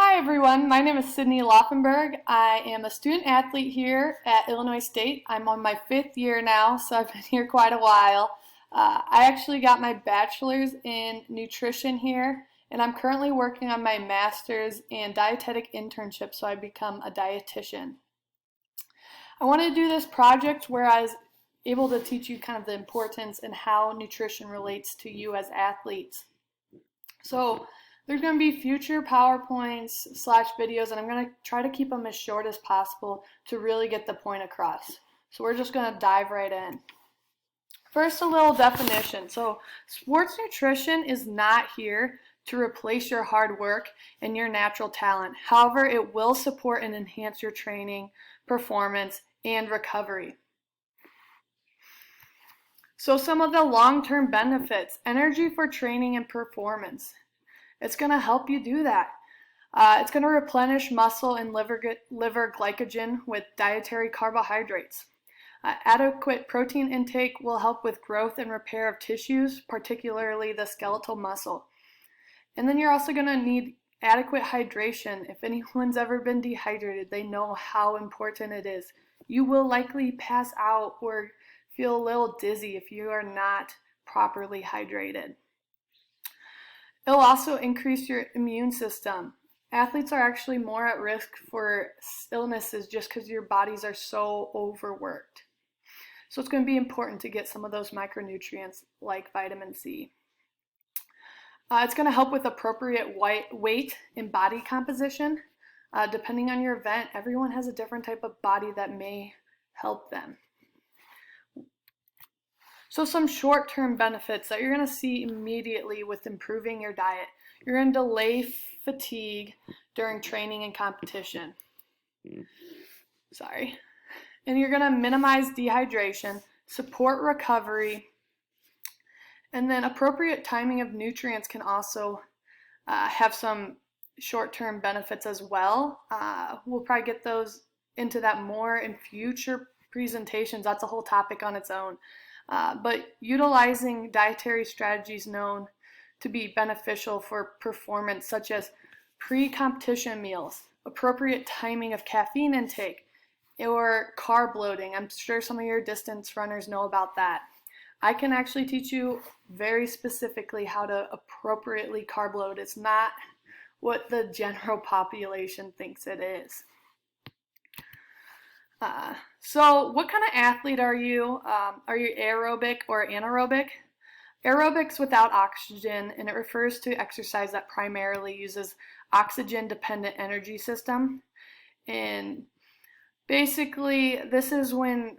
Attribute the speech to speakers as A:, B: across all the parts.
A: Hi everyone, my name is Sydney Laufenberg. I am a student athlete here at Illinois State. I'm on my 5th year now, so I've been here quite a while. I actually got my bachelor's in nutrition here, and I'm currently working on my master's in dietetic internship, so I become a dietitian. I want to do this project where I was able to teach you kind of the importance and how nutrition relates to you as athletes. So there's going to be future PowerPoints / videos, and I'm going to try to keep them as short as possible to really get the point across. So we're just going to dive right in. First, a little definition. So sports nutrition is not here to replace your hard work and your natural talent. However, it will support and enhance your training, performance, and recovery. So some of the long-term benefits: energy for training and performance. It's going to help you do that. It's going to replenish muscle and liver glycogen with dietary carbohydrates. Adequate protein intake will help with growth and repair of tissues, particularly the skeletal muscle. And then you're also going to need adequate hydration. If anyone's ever been dehydrated, they know how important it is. You will likely pass out or feel a little dizzy if you are not properly hydrated. It'll also increase your immune system. Athletes are actually more at risk for illnesses just because your bodies are so overworked. So it's going to be important to get some of those micronutrients like vitamin C. It's going to help with appropriate weight and body composition. Depending on your event, everyone has a different type of body that may help them. So some short-term benefits that you're going to see immediately with improving your diet. You're going to delay fatigue during training and competition. And you're going to minimize dehydration, support recovery, and then appropriate timing of nutrients can also have some short-term benefits as well. We'll probably get into that more in future presentations. That's a whole topic on its own. But utilizing dietary strategies known to be beneficial for performance, such as pre-competition meals, appropriate timing of caffeine intake, or carb loading. I'm sure some of your distance runners know about that. I can actually teach you very specifically how to appropriately carb load. It's not what the general population thinks it is. So what kind of athlete are you? Are you aerobic or anaerobic? Aerobic's without oxygen, and it refers to exercise that primarily uses oxygen-dependent energy system. And basically, this is when,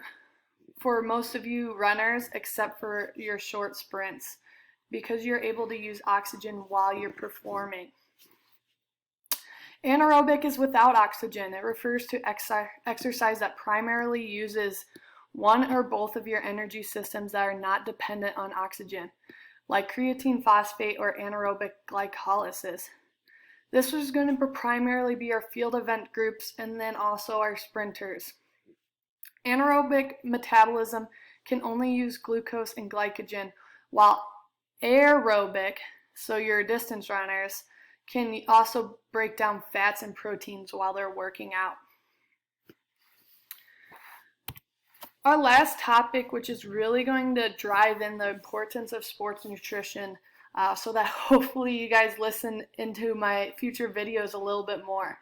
A: for most of you runners, except for your short sprints, because you're able to use oxygen while you're performing. Anaerobic is without oxygen. It refers to exercise that primarily uses one or both of your energy systems that are not dependent on oxygen, like creatine phosphate or anaerobic glycolysis. This is going to primarily be our field event groups and then also our sprinters. Anaerobic metabolism can only use glucose and glycogen, while aerobic, so your distance runners, can also break down fats and proteins while they're working out. Our last topic, which is really going to drive in the importance of sports nutrition, so that hopefully you guys listen into my future videos a little bit more.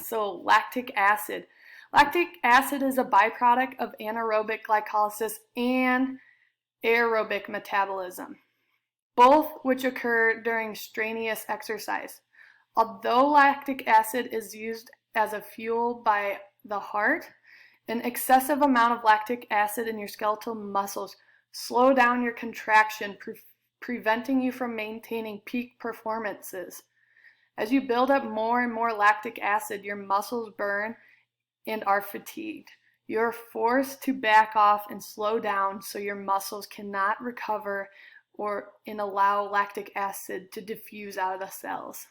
A: So lactic acid. Lactic acid is a byproduct of anaerobic glycolysis and aerobic metabolism, both which occur during strenuous exercise. Although lactic acid is used as a fuel by the heart, an excessive amount of lactic acid in your skeletal muscles slow down your contraction, preventing you from maintaining peak performances. As you build up more and more lactic acid, your muscles burn and are fatigued. You're forced to back off and slow down so your muscles cannot recover and allow lactic acid to diffuse out of the cells.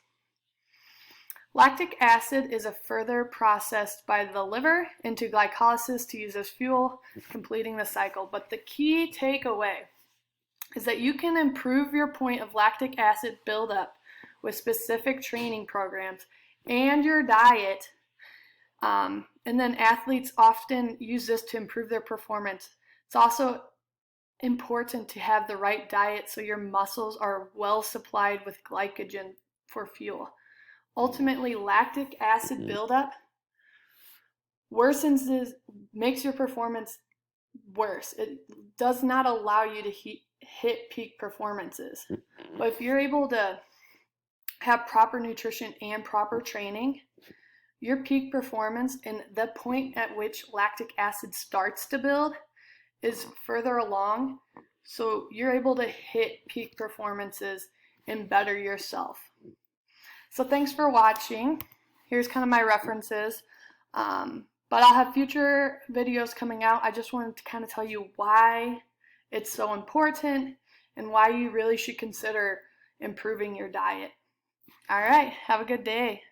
A: Lactic acid is further processed by the liver into glycolysis to use as fuel, completing the cycle. But the key takeaway is that you can improve your point of lactic acid buildup with specific training programs and your diet. And then athletes often use this to improve their performance. It's also important to have the right diet so your muscles are well supplied with glycogen for fuel. Ultimately, lactic acid buildup makes your performance worse. It does not allow you to hit peak performances. But if you're able to have proper nutrition and proper training, your peak performance and the point at which lactic acid starts to build is further along, so you're able to hit peak performances and better yourself. So thanks for watching. Here's kind of my references, but I'll have future videos coming out. I just wanted to kind of tell you why it's so important and why you really should consider improving your diet. All right, have a good day.